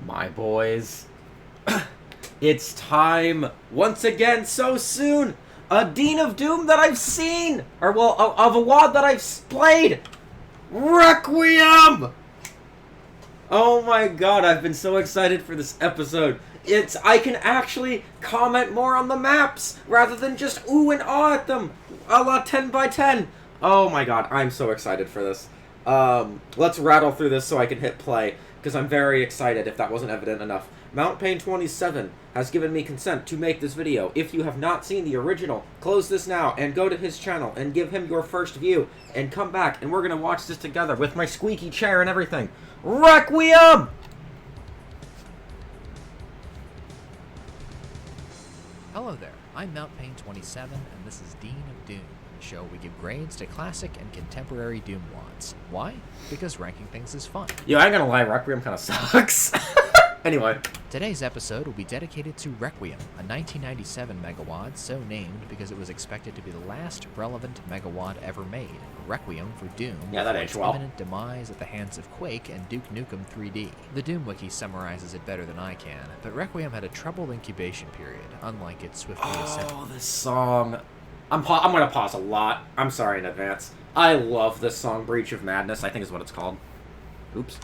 My boys, it's time once again so soon. A Dean of Doom that I've seen, or well, of a WAD that I've played. Requiem. Oh my god, I've been so excited for this episode. I can actually comment more on the maps rather than just ooh and ah at them, a la 10 by 10. Oh my god, I'm so excited for this. Let's rattle through this so I can hit play, because I'm very excited if that wasn't evident enough. Mount Pain 27 has given me consent to make this video. If you have not seen the original, close this now and go to his channel and give him your first view and come back and we're going to watch this together with my squeaky chair and everything. Requiem! Hello there, I'm Mount Pain 27 and this is Dean of Doom, the show we give grades to classic and contemporary Doom WADs. Why? Because ranking things is fun. Yo, I ain't gonna lie, Requiem kind of sucks. Anyway. Today's episode will be dedicated to Requiem, a 1997 megawad so named because it was expected to be the last relevant megawad ever made. Requiem for Doom, yeah, that for aged its well. imminent demise at the hands of Quake and Duke Nukem 3D. The Doom Wiki summarizes it better than I can, but Requiem had a troubled incubation period, unlike its swiftly ascent. Oh, this song. I'm gonna pause a lot. I'm sorry in advance. I love this song, Breach of Madness, I think is what it's called. Oops.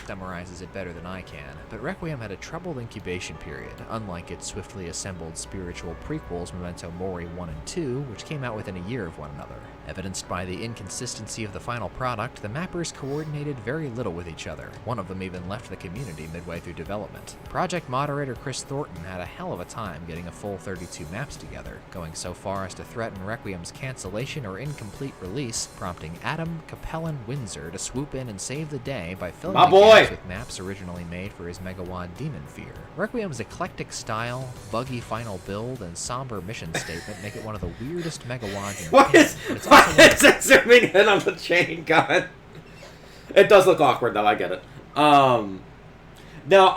Summarizes it better than I can, but Requiem had a troubled incubation period, unlike its swiftly assembled spiritual prequels Memento Mori 1 and 2, which came out within a year of one another. Evidenced by the inconsistency of the final product, the mappers coordinated very little with each other. One of them even left the community midway through development. Project moderator Chris Thornton had a hell of a time getting a full 32 maps together, going so far as to threaten Requiem's cancellation or incomplete release, prompting Adam Capellan Windsor to swoop in and save the day by filling the gaps with maps originally made for his megawad Demon Fear. Requiem's eclectic style, buggy final build, and somber mission statement make it one of the weirdest megawads in the game. Why is it zooming in on the chain gun? It does look awkward though, I get it. No,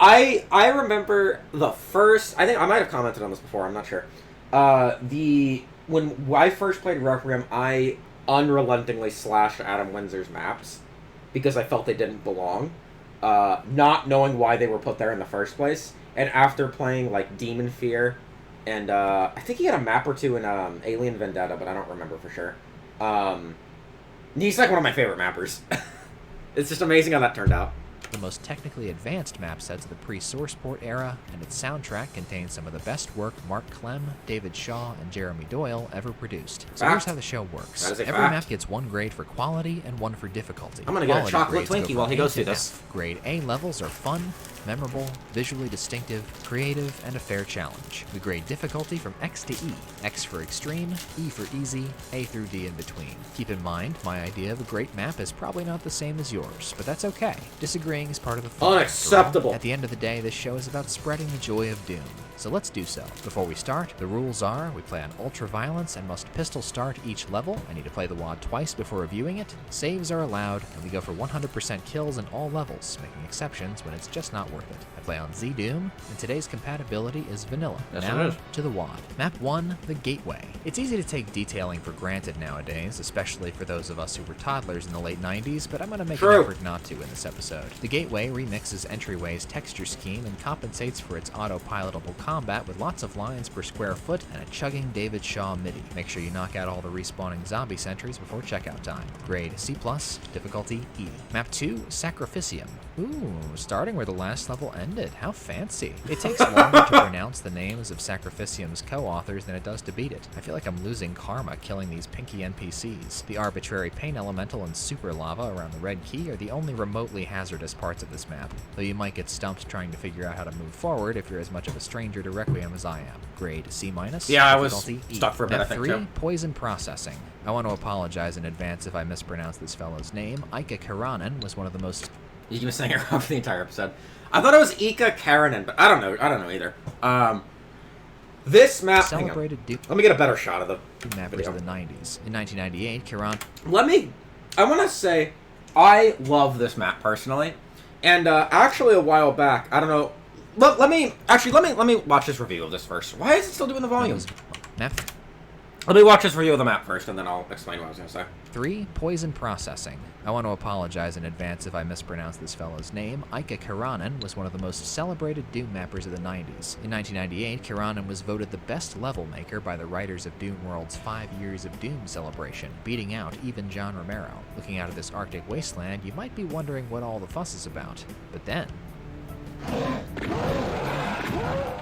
I remember the first, I think I might have commented on this before, I'm not sure. When I first played Requiem, I unrelentingly slashed Adam Windsor's maps because I felt they didn't belong. Not knowing why they were put there in the first place. And after playing like Demon Fear and I think he had a map or two in Alien Vendetta, but I don't remember for sure. He's like one of my favorite mappers. It's just amazing how that turned out. The most technically advanced map sets of the pre-source port era, and its soundtrack contains some of the best work Mark Clem, David Shaw, and Jeremy Doyle ever produced. So here's how the show works. Every map gets one grade for quality and one for difficulty. I'm gonna get a chocolate Twinkie while he goes through this. Grade A levels are fun, memorable, visually distinctive, creative, and a fair challenge. We grade difficulty from X to E. X for extreme, E for easy, A through D in between. Keep in mind, my idea of a great map is probably not the same as yours, but that's okay. Disagreeing is part of the fun. Unacceptable. At the end of the day, this show is about spreading the joy of Doom. So let's do so. Before we start, the rules are we play on ultra violence and must pistol start each level. I need to play the WAD twice before reviewing it. Saves are allowed, and we go for 100% kills in all levels, making exceptions when it's just not worth it. I play on Z Doom, and today's compatibility is vanilla. Yes, now it is. to the WAD. Map 1, the Gateway. It's easy to take detailing for granted nowadays, especially for those of us who were toddlers in the late 90s, but I'm going to make an effort not to in this episode. The Gateway remixes Entryway's texture scheme and compensates for its autopilotable combat with lots of lines per square foot and a chugging David Shaw MIDI. Make sure you knock out all the respawning zombie sentries before checkout time. Grade C+, difficulty E. Map 2, Sacrificium. Ooh, starting where the last level ended. How fancy. It takes longer to pronounce the names of Sacrificium's co-authors than it does to beat it. I feel like I'm losing karma killing these pinky NPCs. The arbitrary pain elemental and super lava around the red key are the only remotely hazardous parts of this map, though you might get stumped trying to figure out how to move forward if you're as much of a stranger to Requiem as I am. Grade C-. Yeah, I was difficulty E. stuck for a bit, I Map think, 3, too. Poison Processing. I want to apologize in advance if I mispronounce this fellow's name. Ika Karanen was one of the most... You can saying it wrong for the entire episode. I thought it was Ika Karanen, but I don't know. I don't know either. This map... Celebrated Let me get a better shot of the mappers of the 90s. In 1998, Karan... I want to say, I love this map personally. And actually a while back, I don't know... Let me watch this review of this first. Why is it still doing the volume? Map. Let me watch this review of the map first, and then I'll explain what I was going to say. 3. Poison Processing. I want to apologize in advance if I mispronounce this fellow's name. Ika Kiranen was one of the most celebrated Doom mappers of the 90s. In 1998, Kiranen was voted the best level maker by the writers of Doom World's 5 Years of Doom celebration, beating out even John Romero. Looking out at this Arctic wasteland, you might be wondering what all the fuss is about. But then...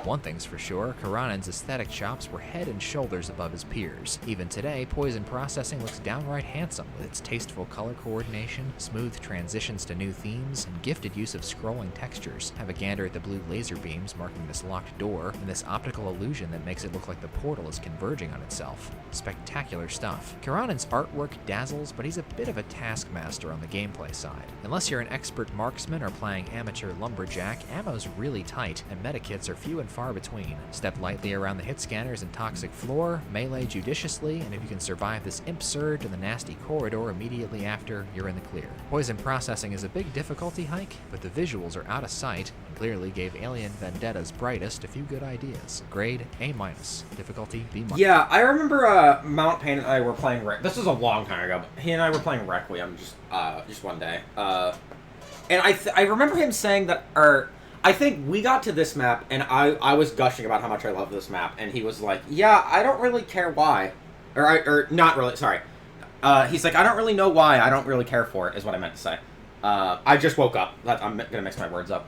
One thing's for sure, Karanen's aesthetic chops were head and shoulders above his peers. Even today, Poison Processing looks downright handsome with its tasteful color coordination, smooth transitions to new themes, and gifted use of scrolling textures. Have a gander at the blue laser beams marking this locked door, and this optical illusion that makes it look like the portal is converging on itself. Spectacular stuff. Karanen's artwork dazzles, but he's a bit of a taskmaster on the gameplay side. Unless you're an expert marksman or playing amateur lumberjack, ammo's really tight, and medikits are few and far between. Step lightly around the hit scanners and toxic floor, melee judiciously, and if you can survive this imp surge and the nasty corridor immediately after, you're in the clear. Poison Processing is a big difficulty hike, but the visuals are out of sight and clearly gave Alien Vendetta's brightest a few good ideas. Grade A-. Difficulty B-. Yeah, I remember Mount Payne and I were playing this was a long time ago, but he and I were playing Requiem just one day. And I remember him saying that, I think we got to this map, and I was gushing about how much I love this map, and he was like, yeah, I don't really care why. Or not really, sorry. He's like, I don't really know why, I don't really care for it, is what I meant to say. I just woke up. I'm going to mix my words up.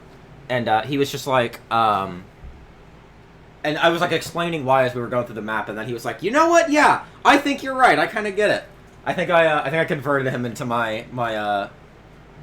And he was just like, and I was like explaining why as we were going through the map, and then he was like, you know what, yeah, I think you're right, I kind of get it. I think I converted him into my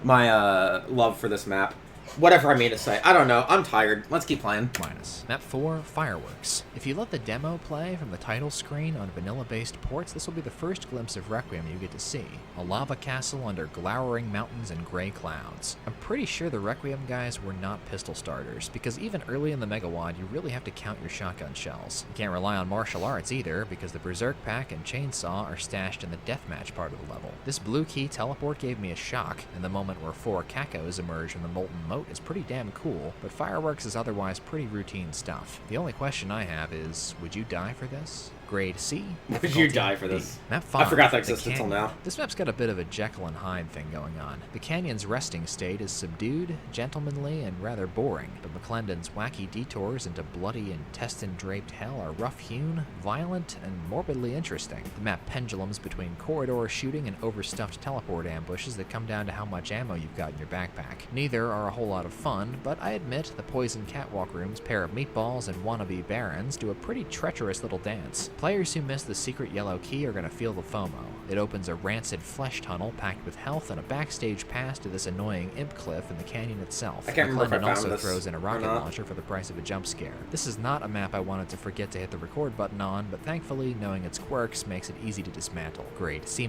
love for this map. Whatever I mean to say. I don't know. I'm tired. Let's keep playing. Minus. Map 4, Fireworks. If you let the demo play from the title screen on vanilla-based ports, this will be the first glimpse of Requiem you get to see. A lava castle under glowering mountains and gray clouds. I'm pretty sure the Requiem guys were not pistol starters, because even early in the Megawad, you really have to count your shotgun shells. You can't rely on martial arts either, because the Berserk Pack and Chainsaw are stashed in the deathmatch part of the level. This blue key teleport gave me a shock, and the moment where 4 Cacos emerge from the molten moat is pretty damn cool, but Fireworks is otherwise pretty routine stuff. The only question I have is, would you die for this? Grade C. Would you die for this? Map 5. I forgot that existed until now. This map's got a bit of a Jekyll and Hyde thing going on. The canyon's resting state is subdued, gentlemanly, and rather boring, but McClendon's wacky detours into bloody, intestine-draped hell are rough-hewn, violent, and morbidly interesting. The map pendulums between corridor shooting and overstuffed teleport ambushes that come down to how much ammo you've got in your backpack. Neither are a whole lot of fun, but I admit the Poison Catwalk Room's pair of meatballs and wannabe barons do a pretty treacherous little dance. Players who miss the secret yellow key are going to feel the FOMO. It opens a rancid flesh tunnel packed with health and a backstage pass to this annoying imp cliff in the canyon itself. I can't remember if I found also this throws in a rocket or not. launcher for the price of a jump scare. This is not a map I wanted to forget to hit the record button on, but thankfully knowing its quirks makes it easy to dismantle. Grade C-,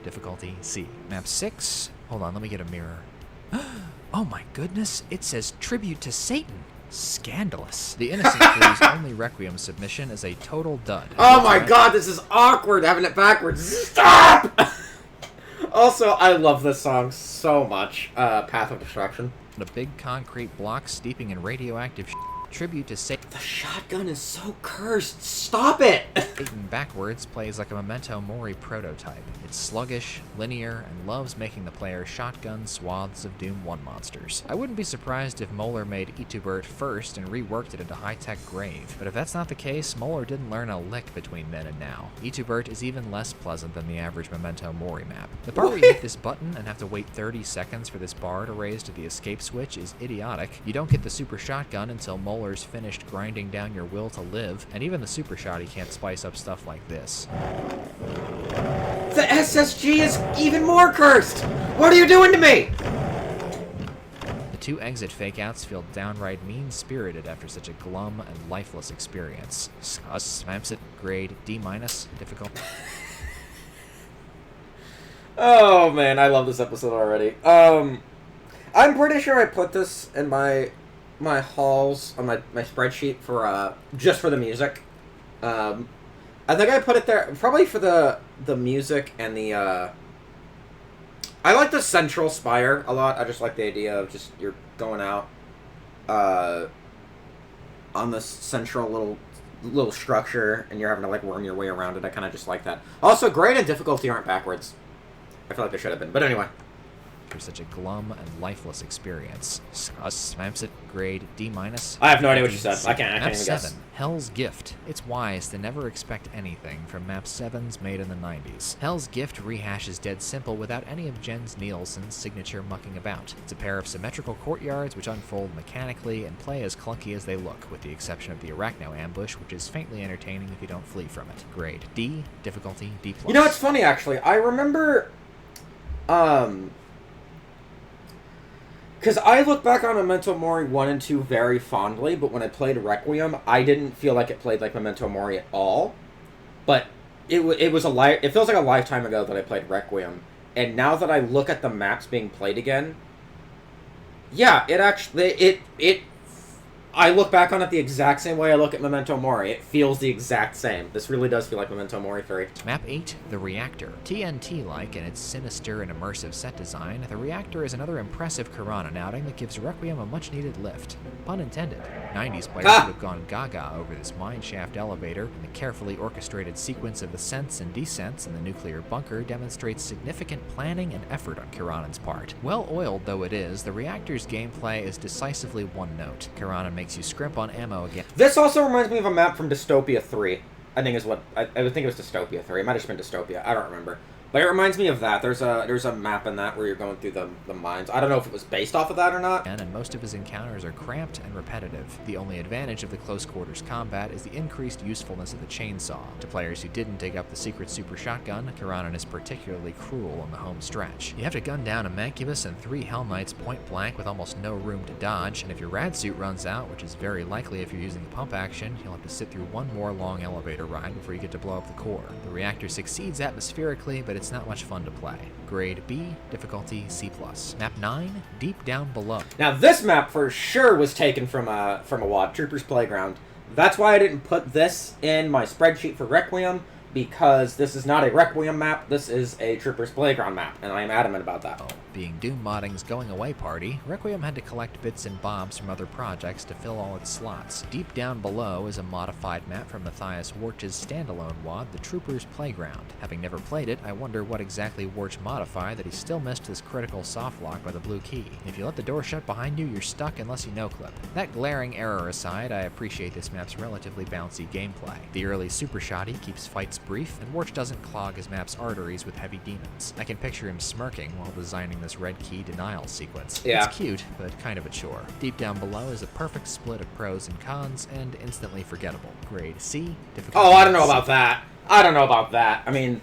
difficulty C. Map 6. Hold on, let me get a mirror. Oh my goodness, it says Tribute to Satan. Scandalous. The Innocent Crew's only Requiem submission is a total dud. Oh my god, this is awkward having it backwards. Stop! Also, I love this song so much. Path of Destruction. A big concrete block steeping in radioactive Tribute to Satan. The shotgun is so cursed. Stop it! Satan backwards plays like a Memento Mori prototype. It's sluggish, linear, and loves making the player shotgun swaths of Doom 1 monsters. I wouldn't be surprised if Moeller made Itubert first and reworked it into high-tech grave. But if that's not the case, Moeller didn't learn a lick between then and now. Itubert is even less pleasant than the average Memento Mori map. The part where you hit this button and have to wait 30 seconds for this bar to raise to the escape switch is idiotic. You don't get the super shotgun until Moeller's finished grinding down your will to live, and even the super shotty can't spice up stuff like this. The SSG is even more cursed! What are you doing to me? The 2 exit fakeouts feel downright mean-spirited after such a glum and lifeless experience. Smamps it, grade D-, difficult. Oh man, I love this episode already. I'm pretty sure I put this in my hauls on my spreadsheet for just for the music. I think I put it there probably for the music and the I like the central spire a lot. I just like the idea of just you're going out on this central little little structure, and you're having to, like, worm your way around it. I kind of just like that. Also, grade and difficulty aren't backwards. I feel like they should have been. But anyway. For such a glum and lifeless experience. Maps it grade D-. I have no idea what you said. I can't even guess. 7, Hell's Gift. It's wise to never expect anything from map 7s made in the 90s. Hell's Gift rehashes Dead Simple without any of Jens Nielsen's signature mucking about. It's a pair of symmetrical courtyards which unfold mechanically and play as clunky as they look, with the exception of the Arachno ambush, which is faintly entertaining if you don't flee from it. Grade D, difficulty D+. You know, it's funny, actually. I remember, because I look back on Memento Mori 1 and 2 very fondly, but when I played Requiem, I didn't feel like it played like Memento Mori at all. But it feels like a lifetime ago that I played Requiem. And now that I look at the maps being played again, yeah, I look back on it the exact same way I look at Memento Mori. It feels the exact same. This really does feel like Memento Mori 3. Map 8, The Reactor. TNT-like in its sinister and immersive set design, The Reactor is another impressive Karanen outing that gives Requiem a much-needed lift. Pun intended. 90s players would have gone gaga over this mineshaft elevator, and the carefully orchestrated sequence of ascents and descents in the nuclear bunker demonstrates significant planning and effort on Karanen's part. Well-oiled though it is, The Reactor's gameplay is decisively one-note. Karanen makes you scrimp on ammo again. This also reminds me of a map from Dystopia 3. I think it was Dystopia 3. It might have just been Dystopia. I don't remember. But it reminds me of that. There's a map in that where you're going through the mines. I don't know if it was based off of that or not. And most of his encounters are cramped and repetitive. The only advantage of the close quarters combat is the increased usefulness of the chainsaw. To players who didn't dig up the secret super shotgun, Karanen is particularly cruel on the home stretch. You have to gun down a Mancubus and 3 Hell Knights point blank with almost no room to dodge, and if your rad suit runs out, which is very likely if you're using the pump action, you'll have to sit through one more long elevator ride before you get to blow up the core. The reactor succeeds atmospherically, but it's not much fun to play. Grade B, difficulty C+. Map 9, Deep Down Below. Now this map for sure was taken from a WAD, Trooper's Playground. That's why I didn't put this in my spreadsheet for Requiem, because this is not a Requiem map, this is a Trooper's Playground map, and I am adamant about that. Being Doom Modding's going-away party, Requiem had to collect bits and bobs from other projects to fill all its slots. Deep Down Below is a modified map from Matthias Warch's standalone WAD, The Trooper's Playground. Having never played it, I wonder what exactly Warch modified that he still missed this critical softlock by the blue key. If you let the door shut behind you, you're stuck unless you no-clip. That glaring error aside, I appreciate this map's relatively bouncy gameplay. The early super shotty keeps fights brief, and Warch doesn't clog his map's arteries with heavy demons. I can picture him smirking while designing this red key denial sequence. Yeah. It's cute, but kind of a chore. Deep Down Below is a perfect split of pros and cons, and instantly forgettable. Grade C, difficulty. Oh, I don't know about that. I mean,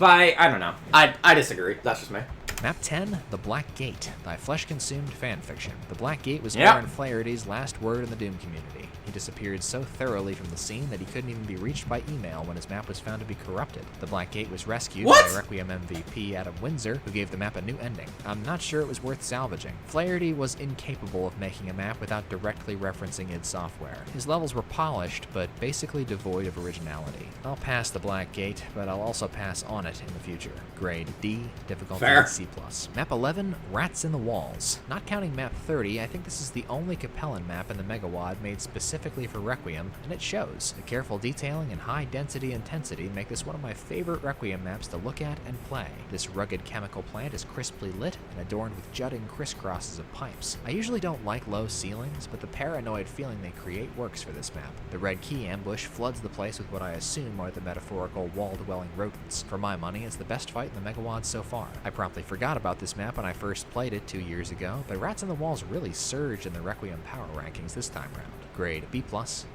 I don't know. I disagree. That's just me. Map 10, The Black Gate, thy flesh-consumed fanfiction. The Black Gate was Yep. Aaron Flaherty's last word in the Doom community. He disappeared so thoroughly from the scene that he couldn't even be reached by email when his map was found to be corrupted. The Black Gate was rescued by Requiem MVP Adam Windsor, who gave the map a new ending. I'm not sure it was worth salvaging. Flaherty was incapable of making a map without directly referencing id Software. His levels were polished, but basically devoid of originality. I'll pass The Black Gate, but I'll also pass on it in the future. Grade D, difficulty C+. Map 11, Rats in the Walls. Not counting Map 30, I think this is the only Capellan map in the Megawad made specifically for Requiem, and it shows. The careful detailing and high density intensity make this one of my favorite Requiem maps to look at and play. This rugged chemical plant is crisply lit and adorned with jutting crisscrosses of pipes. I usually don't like low ceilings, but the paranoid feeling they create works for this map. The red key ambush floods the place with what I assume are the metaphorical wall-dwelling rodents. For my money, it's the best fight in the Megawad so far. I promptly forgot about this map when I first played it 2 years ago, but Rats in the Walls really surged in the Requiem power rankings this time round. Grade B+,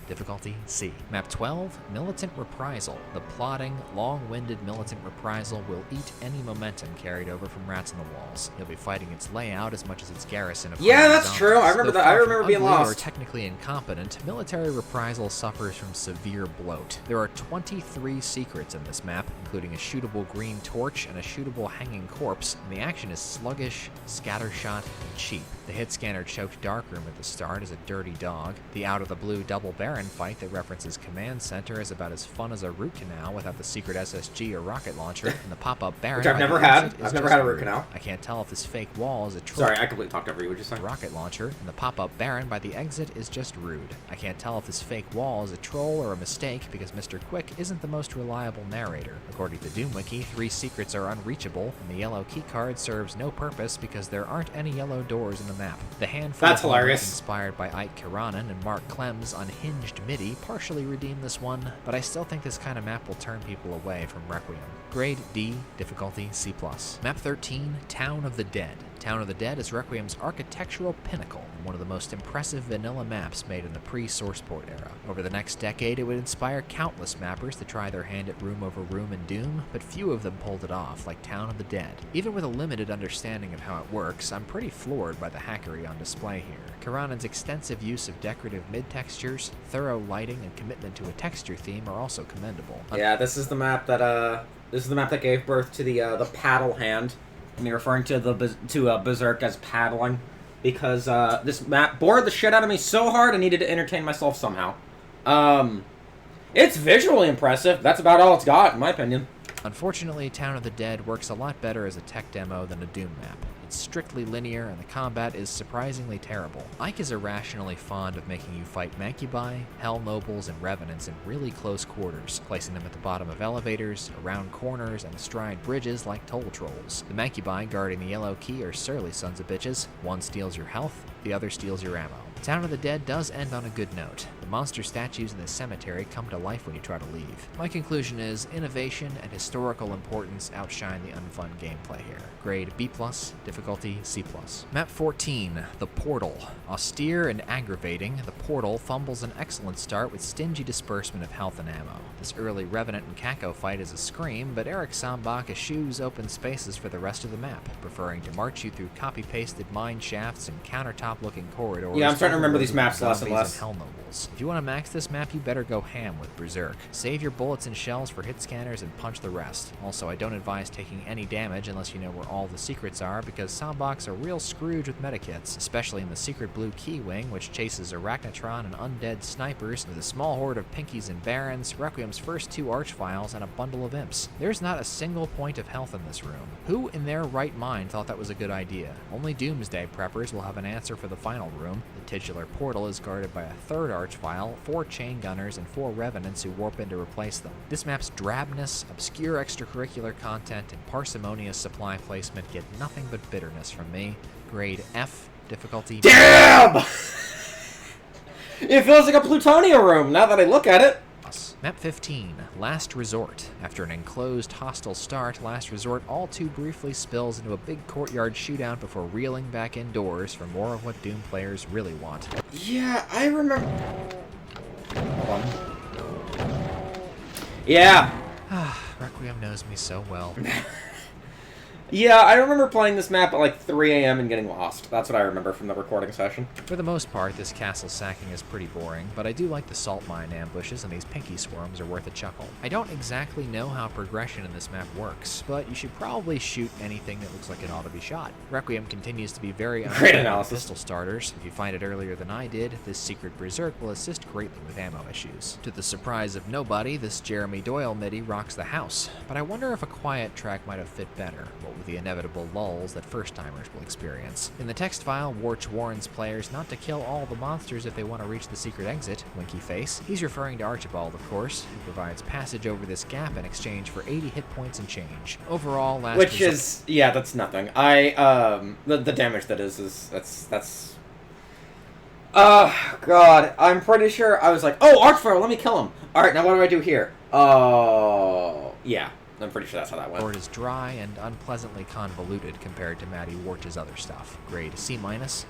difficulty C. Map 12, Militant Reprisal. The plodding, long-winded Militant Reprisal will eat any momentum carried over from Rats in the Walls. You'll be fighting its layout as much as its garrison of that's zombies. true. I remember that. I remember being lost. Or technically incompetent, Military Reprisal suffers from severe bloat. There are 23 secrets in this map, including a shootable green torch and a shootable hanging corpse, and the action is sluggish, scattershot, and cheap. The hit scanner choked darkroom at the start is a dirty dog. The out-of-the-blue double Baron fight that references Command Center is about as fun as a root canal without the secret SSG or rocket launcher, and the pop-up Baron... Which I've never had. I've never had a root canal. I can't tell if this fake wall is a troll... Sorry, I completely talked over you. What'd you say? Rocket launcher, and the pop-up Baron by the exit is just rude. I can't tell if this fake wall is a troll or a mistake because Mr. Quick isn't the most reliable narrator. According to DoomWiki, 3 secrets are unreachable, and the yellow keycard serves no purpose because there aren't any yellow doors in the map. The handful That's of hilarious. Inspired by Ike Kiranen and Mark Clem's unhinged MIDI partially redeem this one, but I still think this kind of map will turn people away from Requiem. Grade D, difficulty C+. Map 13, Town of the Dead. Town of the Dead is Requiem's architectural pinnacle, and one of the most impressive vanilla maps made in the pre-SourcePort era. Over the next decade, it would inspire countless mappers to try their hand at room over room in Doom, but few of them pulled it off, like Town of the Dead. Even with a limited understanding of how it works, I'm pretty floored by the hackery on display here. Kiranen's extensive use of decorative mid-textures, thorough lighting, and commitment to a texture theme are also commendable. Yeah, this is the map that gave birth to the paddle hand. I mean, referring to Berserk as paddling, because this map bored the shit out of me so hard I needed to entertain myself somehow. It's visually impressive. That's about all it's got, in my opinion. Unfortunately, Town of the Dead works a lot better as a tech demo than a Doom map. It's strictly linear, and the combat is surprisingly terrible. Ike is irrationally fond of making you fight Mancubi, Hell Nobles, and Revenants in really close quarters, placing them at the bottom of elevators, around corners, and astride bridges like toll trolls. The Mancubi guarding the yellow key are surly sons of bitches. One steals your health, the other steals your ammo. Town of the Dead does end on a good note. The monster statues in the cemetery come to life when you try to leave. My conclusion is innovation and historical importance outshine the unfun gameplay here. Grade B+, difficulty C+. Map 14, The Portal. Austere and aggravating, The Portal fumbles an excellent start with stingy disbursement of health and ammo. This early Revenant and Kako fight is a scream, but Eric Sambach eschews open spaces for the rest of the map, preferring to march you through copy-pasted mine shafts and countertop-looking corridors. Yeah, I'm starting to remember these maps less and less. Hell Nobles. If you want to max this map, you better go ham with Berserk. Save your bullets and shells for hit scanners and punch the rest. Also, I don't advise taking any damage unless you know where all the secrets are, because Sambach's a real Scrooge with medikits, especially in the secret blue key wing, which chases Arachnotron and undead snipers with a small horde of Pinkies and Barons, Requiem's first 2 Archviles, and a bundle of Imps. There's not a single point of health in this room. Who in their right mind thought that was a good idea? Only Doomsday preppers will have an answer for the final room. The titular portal is guarded by a 3rd Archvile, 4 Chain Gunners, and 4 Revenants who warp in to replace them. This map's drabness, obscure extracurricular content, and parsimonious supply placement get nothing but bitterness from me. Grade F, difficulty... Damn! It feels like a Plutonia room, now that I look at it. Map 15, Last Resort. After an enclosed, hostile start, Last Resort all too briefly spills into a big courtyard shootout before reeling back indoors for more of what Doom players really want. Yeah, I remember... Hold on. Yeah. Requiem knows me so well. Yeah, I remember playing this map at like 3 a.m. and getting lost. That's what I remember from the recording session. For the most part, this castle sacking is pretty boring, but I do like the salt mine ambushes, and these Pinky swarms are worth a chuckle. I don't exactly know how progression in this map works, but you should probably shoot anything that looks like it ought to be shot. Requiem continues to be very Great analysis. Pistol starters. If you find it earlier than I did, this secret Berserk will assist greatly with ammo issues. To the surprise of nobody, this Jeremy Doyle MIDI rocks the house, but I wonder if a quiet track might have fit better. What with the inevitable lulls that first-timers will experience. In the text file, Warch warns players not to kill all the monsters if they want to reach the secret exit, winky face. He's referring to Archibald, of course, who provides passage over this gap in exchange for 80 hit points and change. Overall, yeah, that's nothing. The damage that is that's... God, I'm pretty sure I was like, oh, Archfire, let me kill him. Alright, now what do I do here? Oh, yeah. I'm pretty sure that's how that went. Board is dry and unpleasantly convoluted compared to Matty Warch's other stuff. Grade C-,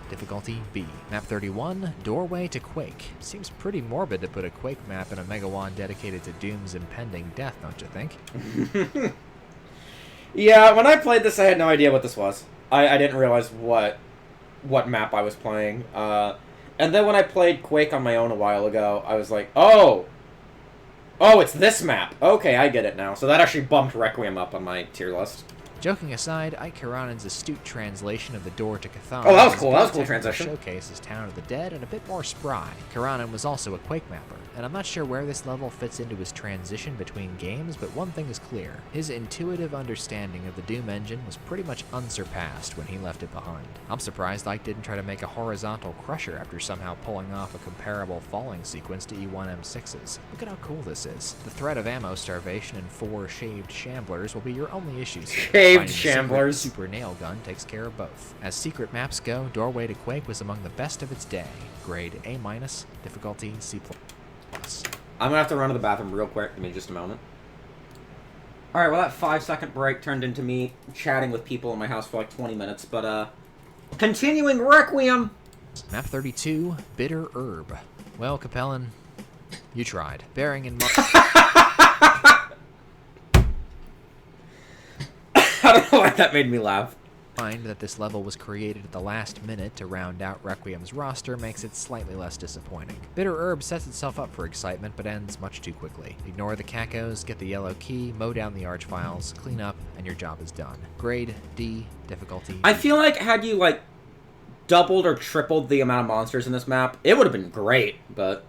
difficulty B. Map 31, Doorway to Quake. Seems pretty morbid to put a Quake map in a Megawan dedicated to Doom's impending death, don't you think? Yeah, when I played this, I had no idea what this was. I didn't realize what map I was playing. And then when I played Quake on my own a while ago, I was like, oh, it's this map. Okay, I get it now. So that actually bumped Requiem up on my tier list. Joking aside, Ike Karanen's astute translation of the door to Cthulhu Oh, that was cool. That was a cool transition. Showcases Town of the Dead and a bit more spry. Karanen was also a Quake mapper, and I'm not sure where this level fits into his transition between games, but one thing is clear. His intuitive understanding of the Doom engine was pretty much unsurpassed when he left it behind. I'm surprised Ike didn't try to make a horizontal crusher after somehow pulling off a comparable falling sequence to E1M6's. Look at how cool this is. The threat of ammo starvation and 4 shaved shamblers will be your only issues here. Shaved shamblers. Super nail gun takes care of both. As secret maps go, Doorway to Quake was among the best of its day. Grade A-, difficulty C++. I'm gonna have to run to the bathroom real quick. Give me just a moment. Alright, well that 5-second break turned into me chatting with people in my house for like 20 minutes, but continuing Requiem! Map 32, Bitter Herb. Well, Capellan, you tried. Bearing in mind... I don't know why that made me laugh. That this level was created at the last minute to round out Requiem's roster makes it slightly less disappointing. Bitter Herb sets itself up for excitement, but ends much too quickly. Ignore the cacos, get the yellow key, mow down the archviles, clean up, and your job is done. Grade D, difficulty. I feel like had you, like, doubled or tripled the amount of monsters in this map, it would have been great, but...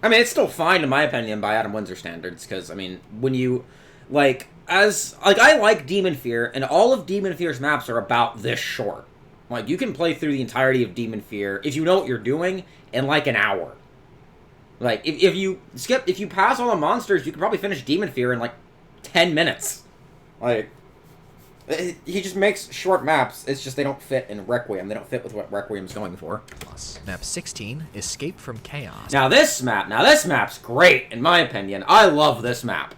I mean, it's still fine, in my opinion, by Adam Windsor standards, because, I mean, when you, like... I like Demon Fear, and all of Demon Fear's maps are about this short. Like, you can play through the entirety of Demon Fear, if you know what you're doing, in, like, an hour. Like, if you pass all the monsters, you can probably finish Demon Fear in, like, 10 minutes. Like, he just makes short maps, it's just they don't fit in Requiem. They don't fit with what Requiem's going for. Plus, map 16, Escape from Chaos. Now this map's great, in my opinion. I love this map.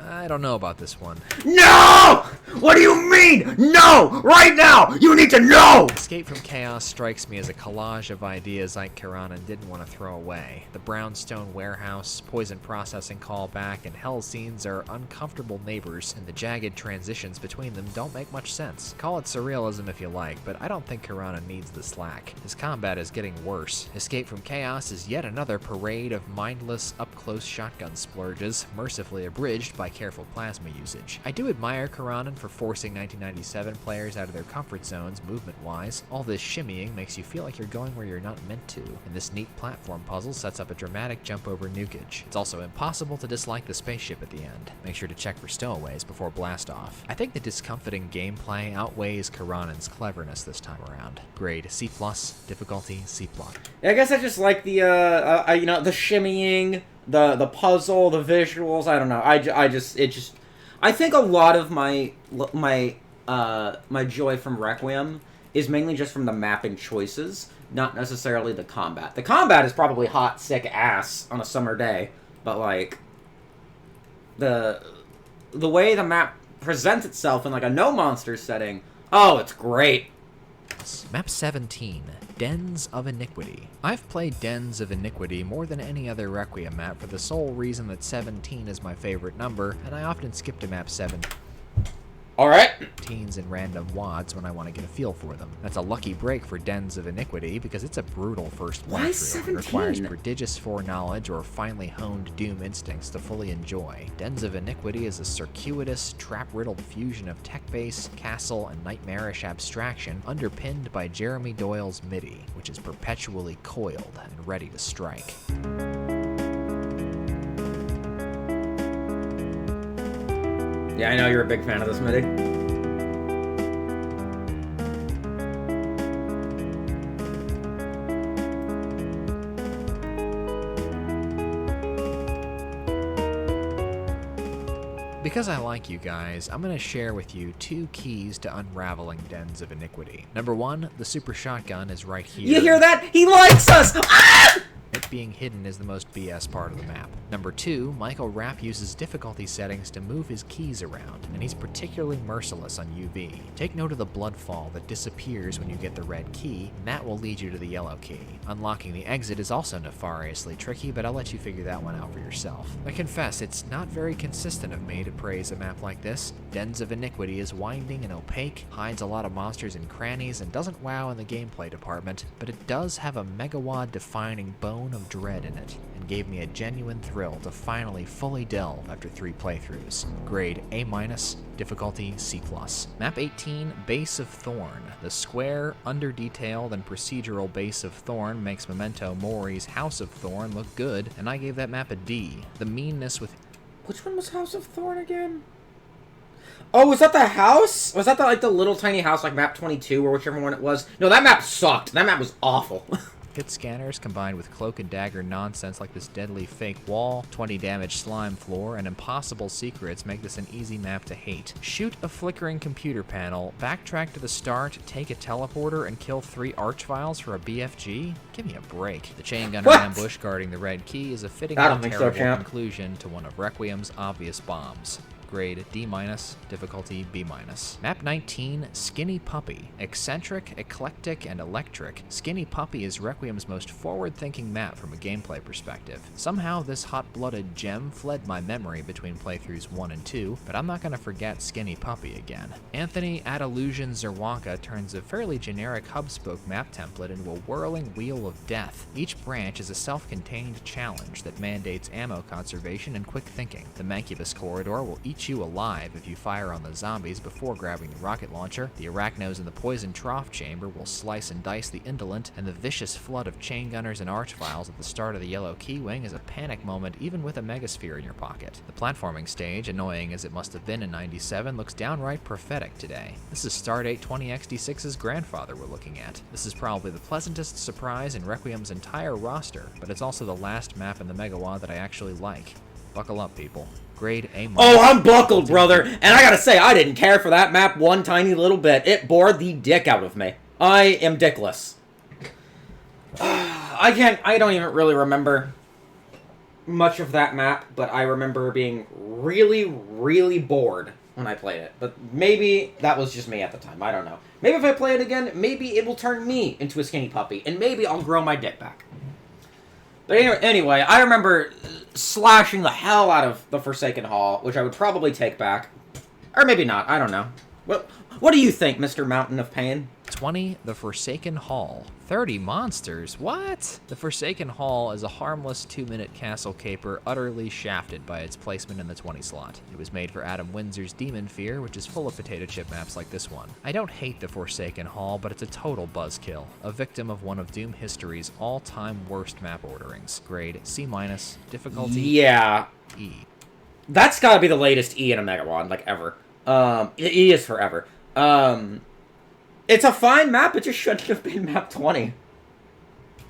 I don't know about this one. No! What do you mean? No! Right now! You need to know! Escape from Chaos strikes me as a collage of ideas Ike Karanen didn't want to throw away. The brownstone warehouse, poison processing callback, and hell scenes are uncomfortable neighbors, and the jagged transitions between them don't make much sense. Call it surrealism if you like, but I don't think Karanen needs the slack. His combat is getting worse. Escape from Chaos is yet another parade of mindless, up-close shotgun splurges, mercifully abridged by careful plasma usage. I do admire Karanen for forcing 1997 players out of their comfort zones movement-wise. All this shimmying makes you feel like you're going where you're not meant to, and this neat platform puzzle sets up a dramatic jump over nukage. It's also impossible to dislike the spaceship at the end. Make sure to check for stowaways before blast-off. I think the discomfiting gameplay outweighs Karanen's cleverness this time around. Grade C+, difficulty C+. Yeah, I guess I just like the, the shimmying, the puzzle, the visuals. I don't know. I think a lot of my joy from Requiem is mainly just from the mapping choices, not necessarily the combat. The combat is probably hot, sick ass on a summer day, but like the way the map presents itself in like a no monsters setting, oh, it's great. Map 17, Dens of Iniquity. I've played Dens of Iniquity more than any other Requiem map for the sole reason that 17 is my favorite number, and I often skip to map 7. Alright. Teens in random wads when I want to get a feel for them. That's a lucky break for Dens of Iniquity because it's a brutal first playthrough and requires prodigious foreknowledge or finely honed Doom instincts to fully enjoy. Dens of Iniquity is a circuitous, trap-riddled fusion of tech-base, castle, and nightmarish abstraction underpinned by Jeremy Doyle's MIDI, which is perpetually coiled and ready to strike. Yeah, I know you're a big fan of this MIDI. Because I like you guys, I'm going to share with you 2 keys to unraveling Dens of Iniquity. Number 1, the super shotgun is right here. You hear that? He likes us! Ah! It being hidden is the most BS part of the map. Number 2, Michael Rapp uses difficulty settings to move his keys around, and he's particularly merciless on UV. Take note of the bloodfall that disappears when you get the red key, and that will lead you to the yellow key. Unlocking the exit is also nefariously tricky, but I'll let you figure that one out for yourself. I confess, it's not very consistent of me to praise a map like this. Dens of Iniquity is winding and opaque, hides a lot of monsters in crannies, and doesn't wow in the gameplay department, but it does have a megawad-defining bone of dread in it, and and gave me a genuine thrill to finally fully delve after 3 playthroughs. Grade A-, difficulty C+. Map 18, Base of Thorn. The square, under-detailed, and procedural Base of Thorn makes Memento Mori's House of Thorn look good, and I gave that map a D. The meanness with... Which one was House of Thorn again? Oh, was that the house? Was that the little tiny house, like map 22 or whichever one it was? No, that map sucked. That map was awful. Hit scanners combined with cloak and dagger nonsense like this deadly fake wall, 20 damage slime floor, and impossible secrets make this an easy map to hate. Shoot a flickering computer panel, backtrack to the start, take a teleporter, and kill 3 archviles for a BFG? Give me a break. The chain gunner ambush guarding the red key is a fitting and terrible conclusion to one of Requiem's obvious bombs. Grade D-, difficulty B-. Map 19, Skinny Puppy. Eccentric, eclectic, and electric, Skinny Puppy is Requiem's most forward-thinking map from a gameplay perspective. Somehow this hot-blooded gem fled my memory between playthroughs 1 and 2, but I'm not gonna forget Skinny Puppy again. Anthony Adillusion Zerwaka turns a fairly generic hub-spoke map template into a whirling wheel of death. Each branch is a self-contained challenge that mandates ammo conservation and quick thinking. The Mancubus corridor will eat you alive if you fire on the zombies before grabbing the rocket launcher. The arachnos in the poison trough chamber will slice and dice the indolent, and the vicious flood of chain gunners and archviles at the start of the yellow key wing is a panic moment even with a megasphere in your pocket. The platforming stage, annoying as it must have been in 97, looks downright prophetic today. This is Stardate 20XD6's grandfather we're looking at. This is probably the pleasantest surprise in Requiem's entire roster, but it's also the last map in the Megawad that I actually like. Buckle up, people. Grade A-. Oh, I'm buckled, brother! And I gotta say, I didn't care for that map one tiny little bit. It bored the dick out of me. I am dickless. I don't even really remember much of that map, but I remember being really, really bored when I played it. But maybe that was just me at the time. I don't know. Maybe if I play it again, maybe it will turn me into a skinny puppy, and maybe I'll grow my dick back. But anyway, I remember slashing the hell out of the Forsaken Hall, which I would probably take back. Or maybe not, I don't know. What do you think, Mr. Mountain of Pain? 20, the Forsaken Hall. 30 monsters? What? The Forsaken Hall is a harmless 2-minute castle caper utterly shafted by its placement in the 20 slot. It was made for Adam Windsor's Demon Fear, which is full of potato chip maps like this one. I don't hate the Forsaken Hall, but it's a total buzzkill, a victim of one of Doom history's all-time worst map orderings. Grade C-, difficulty E. That's gotta be the latest E in a Megawad, like, ever. E is forever. It's a fine map, it just shouldn't have been map 20.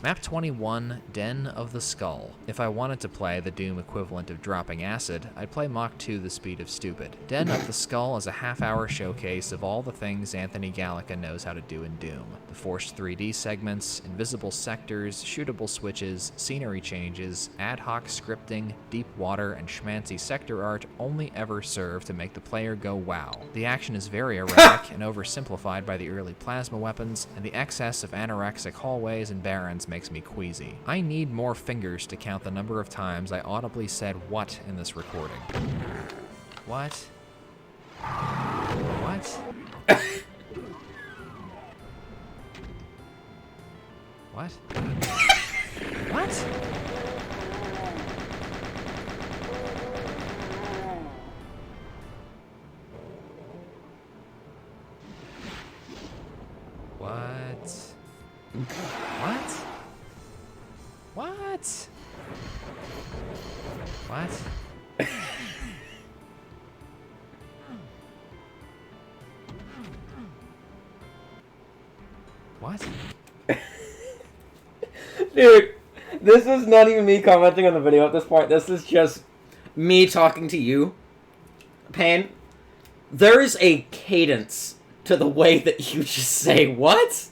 Map 21, Den of the Skull. If I wanted to play the Doom equivalent of dropping acid, I'd play Mach 2 the speed of stupid. Den of the Skull is a half-hour showcase of all the things Anthony Gallica knows how to do in Doom. The forced 3D segments, invisible sectors, shootable switches, scenery changes, ad hoc scripting, deep water, and schmancy sector art only ever serve to make the player go wow. The action is very erratic and oversimplified by the early plasma weapons, and the excess of anorexic hallways and barrens makes me queasy. I need more fingers to count the number of times I audibly said what in this recording. What? What? What? What? What? What? What? What? What? Dude, this is not even me commenting on the video at this point. This is just me talking to you. Pain, there is a cadence to the way that you just say what?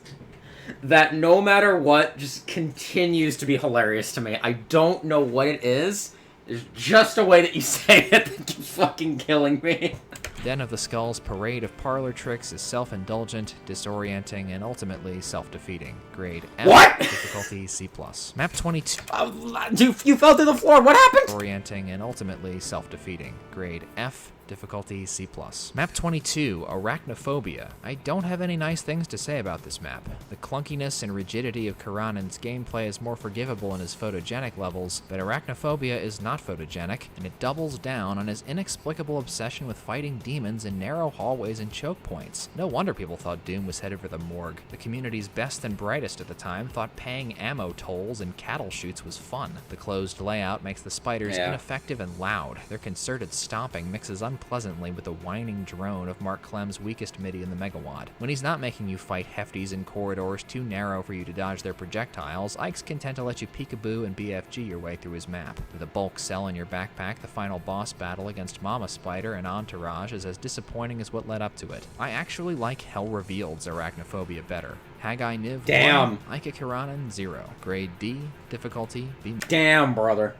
That no matter what, just continues to be hilarious to me. I don't know what it is. There's just a way that you say it that keeps fucking killing me. Den of the Skull's parade of parlor tricks is self-indulgent, disorienting, and ultimately self-defeating. Grade F. What? Difficulty C+. Map 22. You fell to the floor. What happened? Disorienting and ultimately self-defeating. Grade F. difficulty C+. Map 22, Arachnophobia. I don't have any nice things to say about this map. The clunkiness and rigidity of Karanen's gameplay is more forgivable in his photogenic levels, but Arachnophobia is not photogenic, and it doubles down on his inexplicable obsession with fighting demons in narrow hallways and choke points. No wonder people thought Doom was headed for the morgue. The community's best and brightest at the time thought paying ammo tolls and cattle shoots was fun. The closed layout makes the spiders ineffective and loud. Their concerted stomping mixes unpleasantly with the whining drone of Mark Clem's weakest MIDI in the Megawatt. When he's not making you fight hefties in corridors too narrow for you to dodge their projectiles, Ike's content to let you peekaboo and BFG your way through his map. With a bulk cell in your backpack, the final boss battle against Mama Spider and Entourage is as disappointing as what led up to it. I actually like Hell Revealed's Arachnophobia better. Haggai Niv 1, Ike Karanen 0. Grade D, difficulty B. Damn, brother.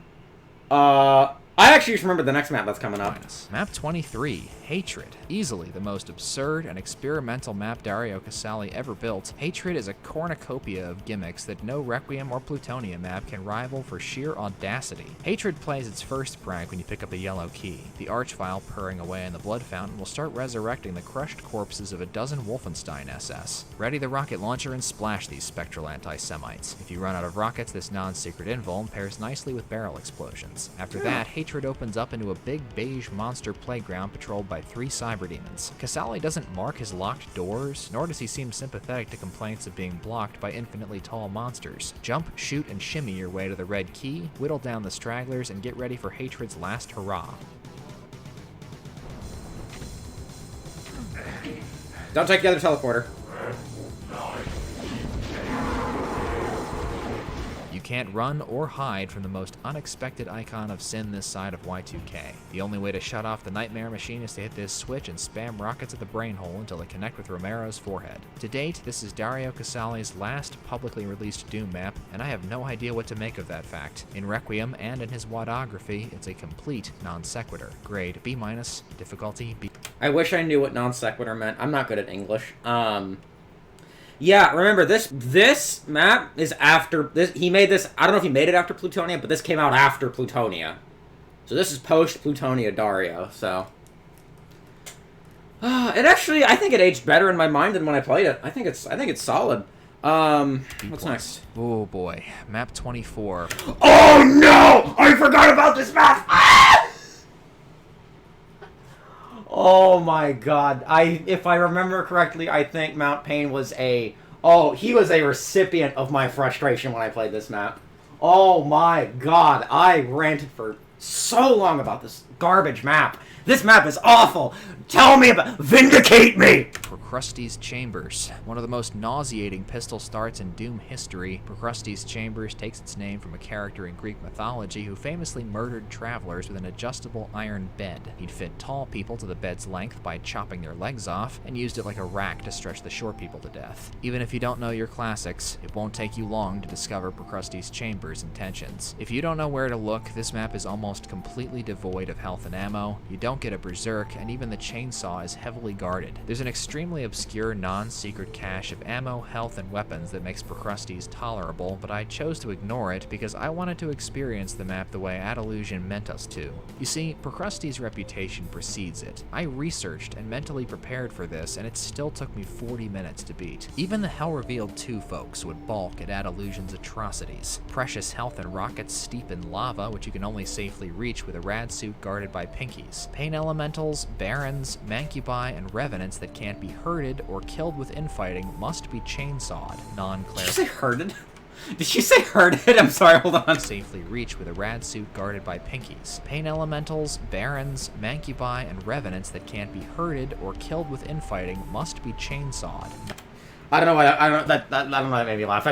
I actually just remember the next map that's coming up. Map 23, Hatred. Easily the most absurd and experimental map Dario Casali ever built, Hatred is a cornucopia of gimmicks that no Requiem or Plutonia map can rival for sheer audacity. Hatred plays its first prank when you pick up a yellow key. The Archvile purring away in the blood fountain will start resurrecting the crushed corpses of a dozen Wolfenstein SS. Ready the rocket launcher and splash these spectral anti-Semites. If you run out of rockets, this non-secret invuln pairs nicely with barrel explosions. After that, Hatred opens up into a big beige monster playground patrolled by 3 cyber demons. Casali doesn't mark his locked doors, nor does he seem sympathetic to complaints of being blocked by infinitely tall monsters. Jump, shoot, and shimmy your way to the red key, whittle down the stragglers, and get ready for Hatred's last hurrah. Don't take the other teleporter. You can't run or hide from the most unexpected icon of sin this side of Y2K. The only way to shut off the nightmare machine is to hit this switch and spam rockets at the brain hole until they connect with Romero's forehead. To date, this is Dario Casali's last publicly released Doom map, and I have no idea what to make of that fact. In Requiem and in his wadography, it's a complete non sequitur. Grade B-, difficulty B. I wish I knew what non sequitur meant. I'm not good at English. Yeah, remember, this map is after... He made this... I don't know if he made it after Plutonia, but this came out after Plutonia. So this is post-Plutonia Dario, so... it actually... I think it aged better in my mind than when I played it. I think it's solid. What's next? Oh boy. Map 24. Oh no! I forgot about this map! Ah! Oh my god. If I remember correctly, I think Mount Pain was he was a recipient of my frustration when I played this map. Oh my god. I ranted for so long about this garbage map. This map is awful. Tell me about... Vindicate me! Procrustes Chambers. One of the most nauseating pistol starts in Doom history, Procrustes Chambers takes its name from a character in Greek mythology who famously murdered travelers with an adjustable iron bed. He'd fit tall people to the bed's length by chopping their legs off, and used it like a rack to stretch the short people to death. Even if you don't know your classics, it won't take you long to discover Procrustes Chambers' intentions. If you don't know where to look, this map is almost completely devoid of health and ammo, you don't get a berserk, and even the chainsaw is heavily guarded. There's an extremely obscure non-secret cache of ammo, health, and weapons that makes Procrustes tolerable, but I chose to ignore it because I wanted to experience the map the way Adillusion meant us to. You see, Procrustes' reputation precedes it. I researched and mentally prepared for this, and it still took me 40 minutes to beat. Even the Hell Revealed 2 folks would balk at Adillusion's atrocities. Precious health and rockets steep in lava, which you can only safely reach with a rad suit guarded by pinkies. Pain elementals, barons, mancubi, and revenants that can't be herded or killed with infighting must be chainsawed. Did you say herded? Did you say herded? I'm sorry, hold on. Safely reach with a rad suit guarded by pinkies. Pain elementals, barons, mancubi, and revenants that can't be herded or killed with infighting must be chainsawed. I don't know why. I don't know that made me laugh.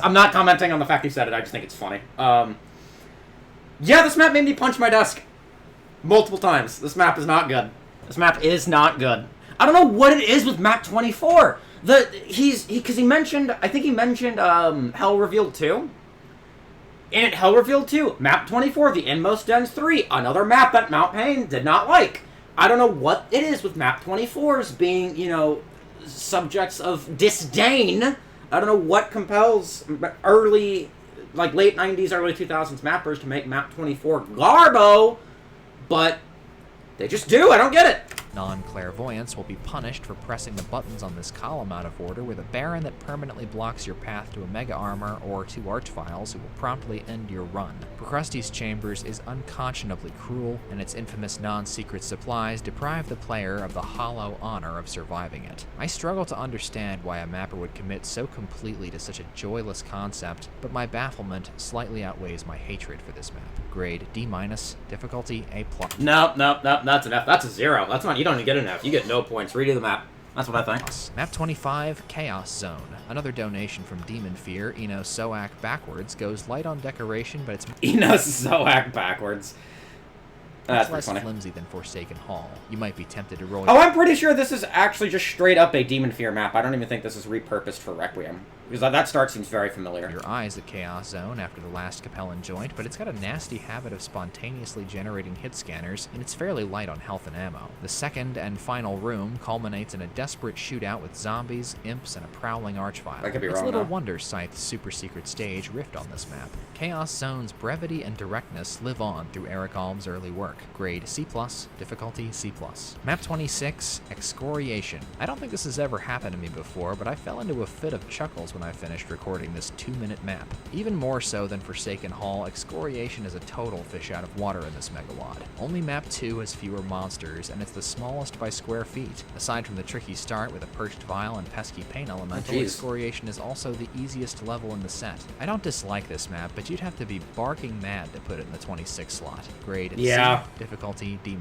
I'm not commenting on the fact you said it. I just think it's funny. Yeah, this map made me punch my desk multiple times. This map is not good. This map is not good. I don't know what it is with map 24. Because he mentioned, I think he mentioned Hell Revealed 2. In Hell Revealed 2, map 24, the Inmost Dens 3, another map that Mount Pain did not like. I don't know what it is with map 24s being, subjects of disdain. I don't know what compels late 90s, early 2000s mappers to make map 24 garbo, but They just do. I don't get it. Non-clairvoyants will be punished for pressing the buttons on this column out of order with a Baron that permanently blocks your path to a Mega Armor or 2 Archviles who will promptly end your run. Procrustes Chambers is unconscionably cruel, and its infamous non-secret supplies deprive the player of the hollow honor of surviving it. I struggle to understand why a mapper would commit so completely to such a joyless concept, but my bafflement slightly outweighs my hatred for this map. Grade D-, difficulty A+. Nope, that's an F. That's a 0. That's not, you don't even get an F. You get no points. Redo the map. That's what I think. Map 25, Chaos Zone. Another donation from Demon Fear, Eno Soak backwards, goes light on decoration, but it's Eno Soak backwards. much less flimsy than Forsaken Hall. You might be tempted to roll. Oh, I'm pretty sure this is actually just straight up a Demon Fear map. I don't even think this is repurposed for Requiem. Because that start seems very familiar. Your eyes at Chaos Zone after the last Capellan joint, but it's got a nasty habit of spontaneously generating hit scanners, and it's fairly light on health and ammo. The second and final room culminates in a desperate shootout with zombies, imps, and a prowling archvile. I could be it's wrong, little though. wonder Scythe's super secret stage riffed on this map. Chaos Zone's brevity and directness live on through Eric Alm's early work. Grade C+, difficulty C+. Map 26, Excoriation. I don't think this has ever happened to me before, but I fell into a fit of chuckles when I finished recording this 2-minute map. Even more so than Forsaken Hall, Excoriation is a total fish out of water in this megawad. Only map 2 has fewer monsters, and it's the smallest by square feet. Aside from the tricky start with a perched vial and pesky pain elemental, Excoriation is also the easiest level in the set. I don't dislike this map, but you'd have to be barking mad to put it in the 26 slot. Grade C, difficulty D-.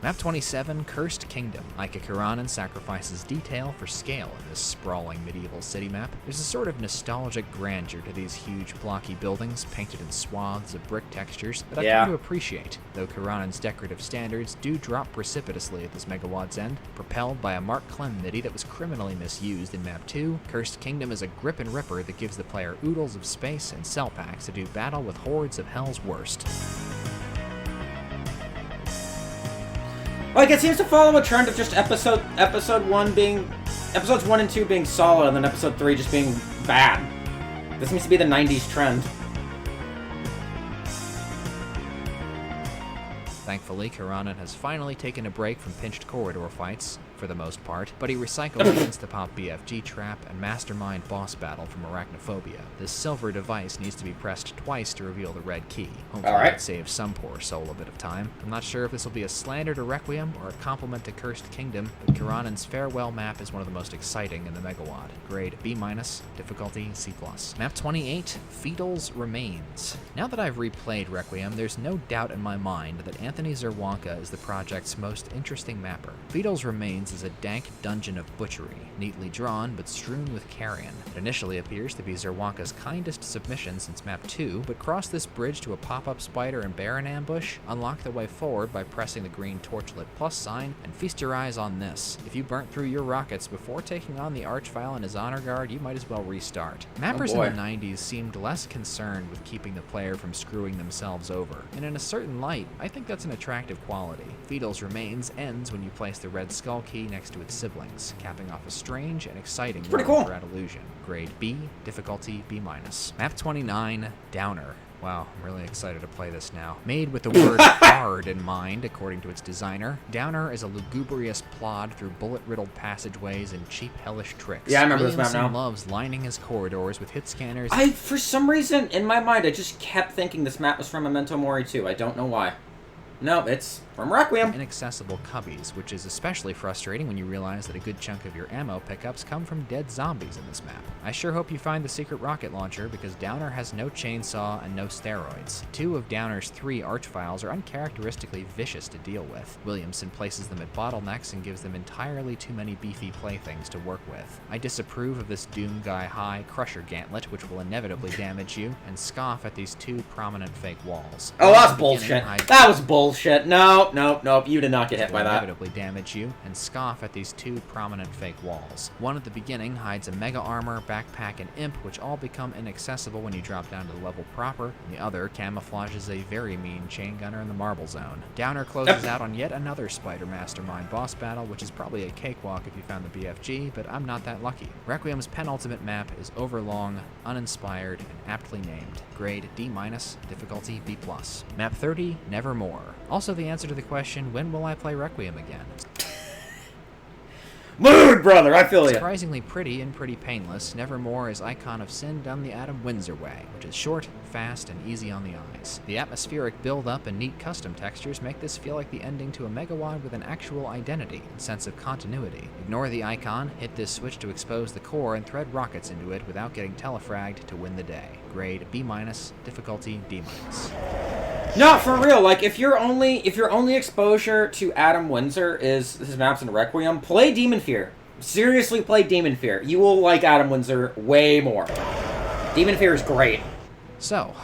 Map 27, Cursed Kingdom. Ika Kuranen sacrifices detail for scale in this sprawling medieval city map. There's a sort of nostalgic grandeur to these huge blocky buildings painted in swaths of brick textures that I've come to appreciate, though Kuranen's decorative standards do drop precipitously at this megawad's end. Propelled by a Mark Clem MIDI that was criminally misused in Map 2, Cursed Kingdom is a grip and ripper that gives the player oodles of space and cell packs to do battle with hordes of hell's worst. Like, it seems to follow a trend of just episodes 1 and 2 being solid, and then episode 3 just being bad. This seems to be the 90s trend. Thankfully, Kuranen has finally taken a break from pinched corridor fights, for the most part, but he recycled the Instapop BFG trap and Mastermind boss battle from Arachnophobia. This silver device needs to be pressed twice to reveal the red key. Hopefully it saves some poor soul a bit of time. I'm not sure if this will be a slander to Requiem or a compliment to Cursed Kingdom, but Kuranen's farewell map is one of the most exciting in the megawad. Grade B-, difficulty C+. Map 28, Fetal's Remains. Now that I've replayed Requiem, there's no doubt in my mind that Anthony Zerwanka is the project's most interesting mapper. Fetal's Remains is a dank dungeon of butchery, neatly drawn but strewn with carrion. It initially appears to be Zerwanka's kindest submission since Map 2, but cross this bridge to a pop-up spider and Baron ambush, unlock the way forward by pressing the green torchlit plus sign, and feast your eyes on this. If you burnt through your rockets before taking on the Archvile and his honor guard, you might as well restart. Mappers in the 90s seemed less concerned with keeping the player from screwing themselves over, and in a certain light, I think that's an attractive quality. Fetal's Remains ends when you place the red skull key next to its siblings, capping off a strange and exciting run for Illusion. Grade B, difficulty B-. Map 29, Downer. Wow, I'm really excited to play this now. Made with the word hard in mind, according to its designer, Downer is a lugubrious plod through bullet-riddled passageways and cheap, hellish tricks. Yeah, I remember this map now. Loves lining his corridors with hit scanners. For some reason, in my mind, I just kept thinking this map was from Memento Mori 2. I don't know why. No, it's from Requiem. Inaccessible cubbies, which is especially frustrating when you realize that a good chunk of your ammo pickups come from dead zombies in this map. I sure hope you find the secret rocket launcher, because Downer has no chainsaw and no steroids. 2 of Downer's 3 Archviles are uncharacteristically vicious to deal with. Williamson places them at bottlenecks and gives them entirely too many beefy playthings to work with. I disapprove of this Doom Guy High Crusher Gantlet, which will inevitably damage you, and scoff at these 2 prominent fake walls. Oh, that's bullshit. That was bullshit. Nope. You did not get hit by that. Inevitably damage you, and scoff at these 2 prominent fake walls. One at the beginning hides a mega armor, backpack, and imp, which all become inaccessible when you drop down to the level proper, and the other camouflages a very mean chain gunner in the marble zone. Downer closes out on yet another Spider Mastermind boss battle, which is probably a cakewalk if you found the BFG, but I'm not that lucky. Requiem's penultimate map is overlong, uninspired, and aptly named. Grade D-, difficulty B+. Map 30, Nevermore. Also the answer to to the question, when will I play Requiem again? Mood, brother, I feel you. Surprisingly pretty and pretty painless, Nevermore is Icon of Sin done the Adam Windsor way, which is short, fast, and easy on the eyes. The atmospheric build-up and neat custom textures make this feel like the ending to a Megawad with an actual identity and sense of continuity. Ignore the icon, hit this switch to expose the core, and thread rockets into it without getting telefragged to win the day. Grade B-, difficulty D-. No, for real. Like, if your only exposure to Adam Windsor is his maps in Requiem, play Demon Fear. Seriously, play Demon Fear. You will like Adam Windsor way more. Demon Fear is great. So,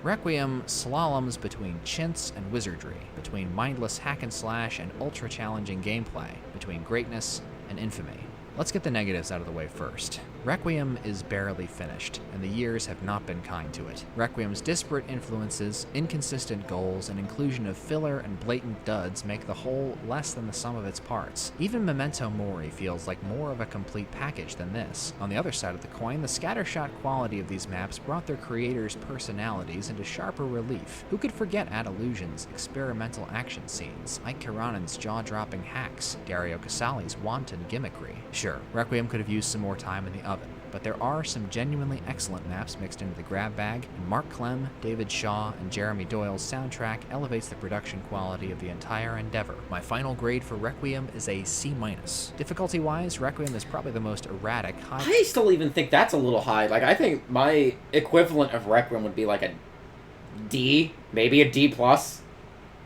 Requiem slaloms between chintz and wizardry, between mindless hack and slash and ultra-challenging gameplay, between greatness and infamy. Let's get the negatives out of the way first. Requiem is barely finished, and the years have not been kind to it. Requiem's disparate influences, inconsistent goals, and inclusion of filler and blatant duds make the whole less than the sum of its parts. Even Memento Mori feels like more of a complete package than this. On the other side of the coin, the scattershot quality of these maps brought their creators' personalities into sharper relief. Who could forget Ad Illusion's experimental action scenes, Ike Kiranan's jaw-dropping hacks, Dario Casali's wanton gimmickry? Sure, Requiem could have used some more time in the oven, but there are some genuinely excellent maps mixed into the grab bag, and Mark Clem, David Shaw, and Jeremy Doyle's soundtrack elevates the production quality of the entire endeavor. My final grade for Requiem is a C-. Difficulty-wise, Requiem is probably the most erratic, high... I still even think that's a little high. Like, I think my equivalent of Requiem would be like a D, maybe a D+,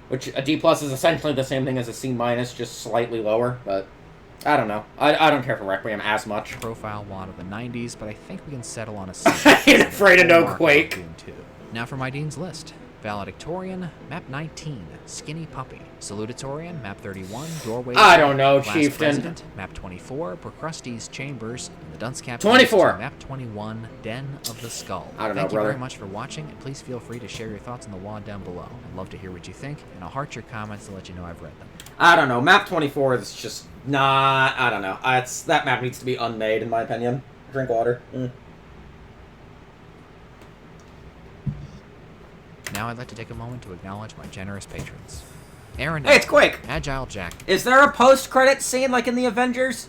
which a D+ is essentially the same thing as a C-, just slightly lower, but... I don't know. I don't care for Requiem as much. Profile wad of the 90s, but I think we can settle on a C. I ain't afraid of no Quake. Now for my Dean's List. Valedictorian, Map 19, Skinny Puppy. Salutatorian, Map 31, Doorway. I don't know, Last Chieftain. President, Map 24, Procrustes Chambers, and the Dunce Cap 24. Map 21, Den of the Skull. I don't know, Thank you brother. very much for watching, and please feel free to share your thoughts in the wad down below. I'd love to hear what you think, and I'll heart your comments to let you know I've read them. I don't know. Map 24 is just not... I don't know. That map needs to be unmade, in my opinion. Drink water. Now I'd like to take a moment to acknowledge my generous patrons. Aaron, Hey, it's Quake! Agile Jack, Is there a post-credit scene like in the Avengers?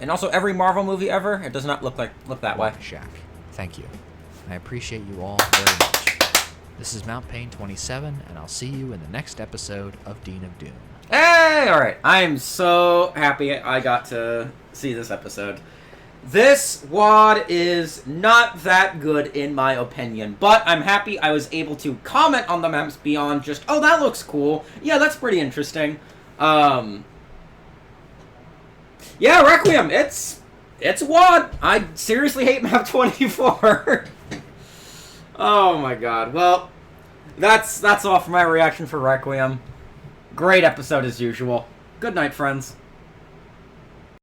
And also every Marvel movie ever? It does not look that way. Shaq. Thank you. I appreciate you all very much. This is Mount Pain 27, and I'll see you in the next episode of Dean of Doom. Hey! Alright. I am so happy I got to see this episode. This WOD is not that good in my opinion, but I'm happy I was able to comment on the maps beyond just, oh, that looks cool. Yeah, that's pretty interesting. Yeah, Requiem, it's a WOD. I seriously hate map 24. Oh my god. Well, that's all for my reaction for Requiem. Great episode as usual. Good night, friends.